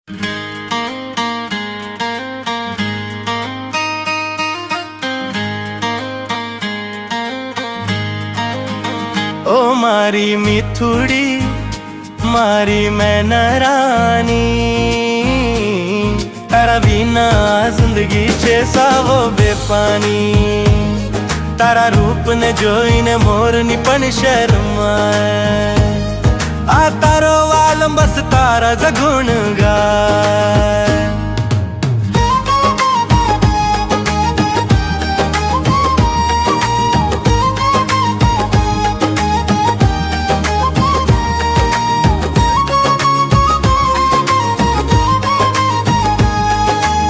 ओ मारी मिठुड़ी मारी मैना रानी, तारा बिना जिंदगी छे सावो बेपानी। तारा रूप ने जोईने मोरनी पण शर्माए, आ तारो वालम बस तारा जगुण गाय।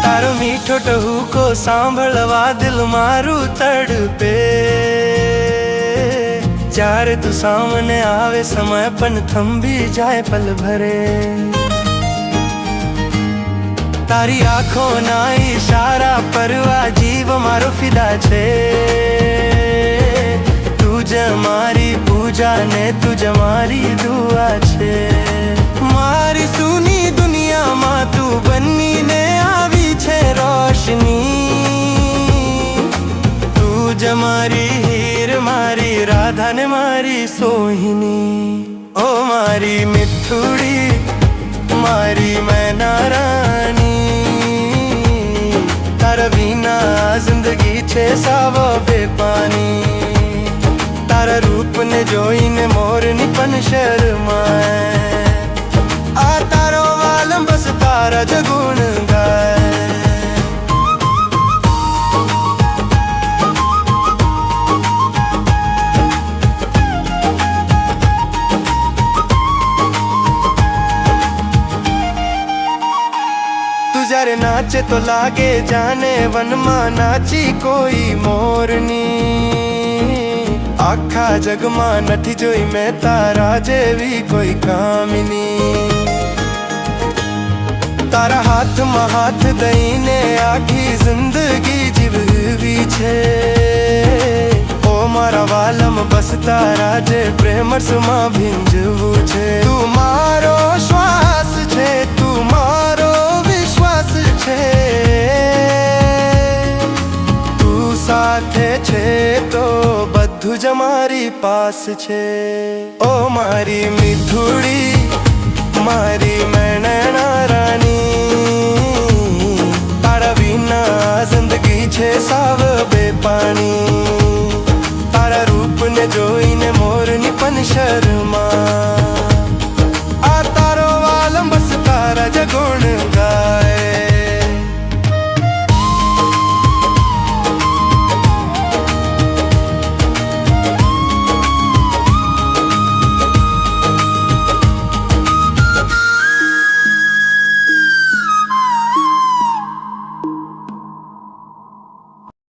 तारो मीठो टहूको सांभळवा दिल मारू तड़पे, चार तू सामने आवे समय पण थंभी जाए पल भरे। तारी आँखों ना इशारा परवा जीव मारो फिदा छे, तुझे मारी पूजा ने तुझे मारी दुआ छे। मारी सुनी दुनिया मा तू बनी ने आवी छे रोशनी, तुझे मारी हीर मारी राधा ने मारी सोहिनी। ओ मारी मिठुड़ी मारी मैना रानी, तारा बिना जिंदगी छे सावो बेपानी। तारा रूप ने जोईने मोरनी पण शर्माए, आ तारो वालम बस तारा जगुण गाय। तू जारे नाचे तो लागे जाने वन मां नाची कोई मोरनी। आखा जग मां नथी जोई मैं तारा जेवी कोई कामिनी। तारा हाथ में हाथ दईने आखी जिंदगी जीववी छे, ओ मारा वालम बस तारा जे प्रेम सुमा भिंजवू छे। तू मारो श्वास छे, तू मारो विश्वास छे, तू साथे छे तो बधु ज मारी पास छे। ओ मारी मिठुड़ी मारी मैना रानी,